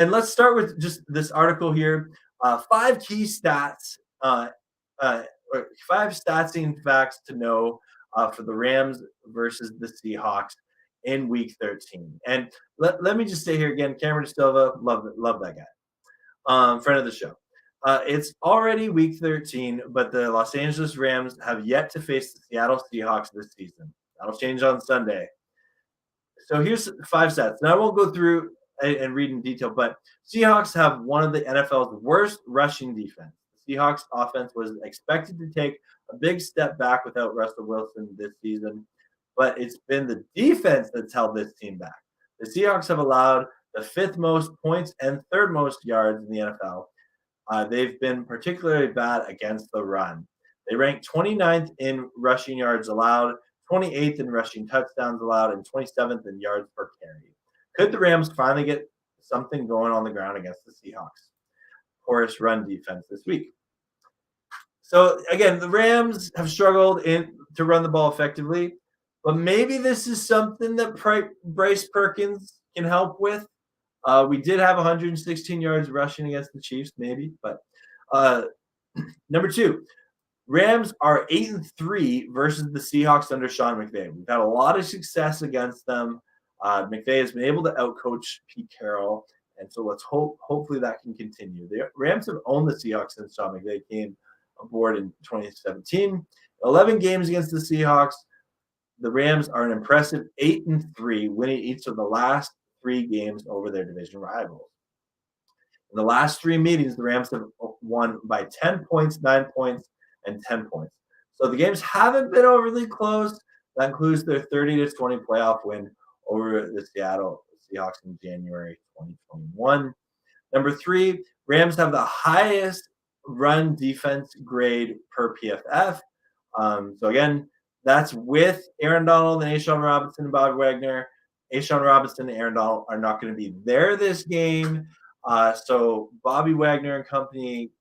And let's start with just this article here. Five key stats, uh, or five statsing facts to know for the Rams versus the Seahawks in Week 13. And let me just say here again, Cameron Silva, love that guy. Friend of the show. It's already Week 13, but the Los Angeles Rams have yet to face the Seattle Seahawks this season. That'll change on Sunday. So here's five stats. Now I won't go through and read in detail, but Seahawks have one of the NFL's worst rushing defense. The Seahawks offense was expected to take a big step back without Russell Wilson this season, but it's been the defense that's held this team back. The Seahawks have allowed the fifth most points and third most yards in the NFL. They've been particularly bad against the run. They rank 29th in rushing yards allowed, 28th in rushing touchdowns allowed, and 27th in yards per carry. Could the Rams finally get something going on the ground against the Seahawks? Poorest run defense this week. So again, the Rams have struggled to run the ball effectively, but maybe this is something that Bryce Perkins can help with. We did have 116 yards rushing against the Chiefs, maybe, but number two, Rams are 8-3 versus the Seahawks under Sean McVay. We've had a lot of success against them. McVay has been able to outcoach Pete Carroll, and so let's hopefully that can continue. The Rams have owned the Seahawks since Sean McVay came aboard in 2017. 11 games against the Seahawks. The Rams are an impressive 8-3, winning each of the last 3 games over their division rivals. In the last 3 meetings, the Rams have won by 10 points, 9 points, and 10 points. So the games haven't been overly close. That includes their 30-20 playoff win over the Seattle Seahawks in January 2021. Number 3, Rams have the highest run defense grade per PFF. So again, that's with Aaron Donald and A'Shawn Robinson and Bob Wagner. A'Shawn Robinson and Aaron Donald are not going to be there this game. So Bobby Wagner and company,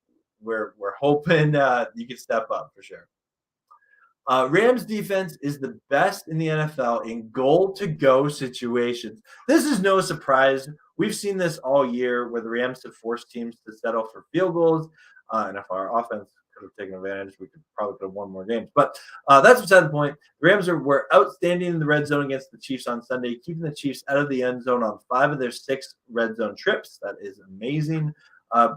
we're hoping you can step up for sure. Rams defense is the best in the NFL in goal-to-go situations. This is no surprise. We've seen this all year where the Rams have forced teams to settle for field goals. And if our offense could have taken advantage, we probably could have won more games. But that's beside the point. The Rams were outstanding in the red zone against the Chiefs on Sunday, keeping the Chiefs out of the end zone on 5 of their 6 red zone trips. That is amazing.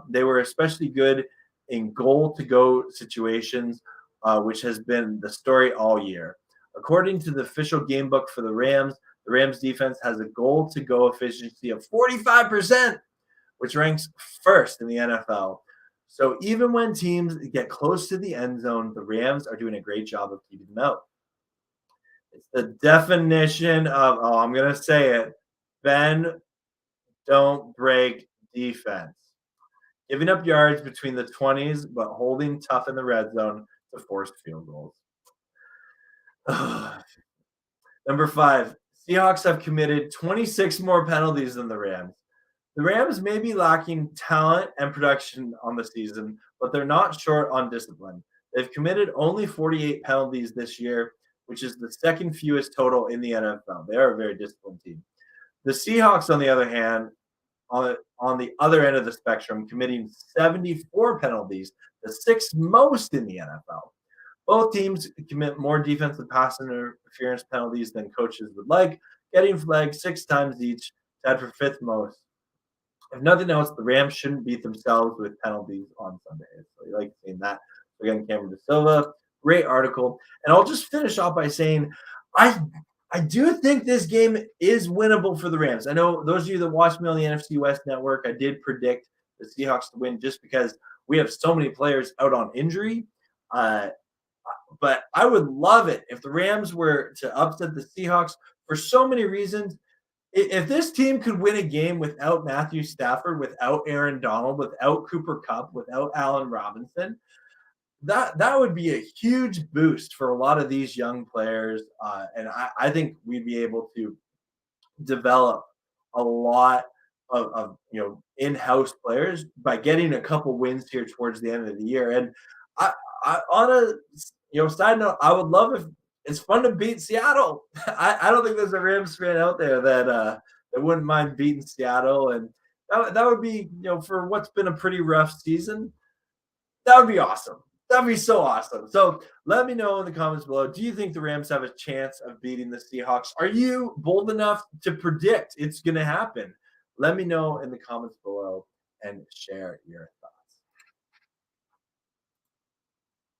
They were especially good in goal-to-go situations, which has been the story all year. According to the official game book for the Rams defense has a goal-to-go efficiency of 45%, which ranks first in the NFL. So even when teams get close to the end zone, the Rams are doing a great job of keeping them out. It's the definition of, I'm going to say it, bend, don't break defense. Giving up yards between the 20s, but holding tough in the red zone to force field goals. Number 5, Seahawks have committed 26 more penalties than the Rams. The Rams may be lacking talent and production on the season, but they're not short on discipline. They've committed only 48 penalties this year, which is the second fewest total in the NFL. They are a very disciplined team. The Seahawks, on the other hand, on the other end of the spectrum, committing 74 penalties, the 6th most in the NFL. Both teams commit more defensive pass interference penalties than coaches would like, getting flagged 6 times each, tied for 5th most. If nothing else, the Rams shouldn't beat themselves with penalties on Sunday. So you like seeing that. So again, Cameron Silva, great article. And I'll just finish off by saying I do think this game is winnable for the Rams. I know those of you that watch me on the NFC West Network, I did predict the Seahawks to win just because we have so many players out on injury. But I would love it if the Rams were to upset the Seahawks for so many reasons. If this team could win a game without Matthew Stafford, without Aaron Donald, without Cooper Kupp, without Allen Robinson, that would be a huge boost for a lot of these young players. And I think we'd be able to develop a lot of in-house players by getting a couple wins here towards the end of the year. And I on a side note, I would love if it's fun to beat Seattle. I don't think there's a Rams fan out there that wouldn't mind beating Seattle, and That would be, for what's been a pretty rough season, that would be awesome. That'd be so awesome. So let me know in the comments below. Do you think the Rams have a chance of beating the Seahawks? Are you bold enough to predict it's going to happen? Let me know in the comments below and share your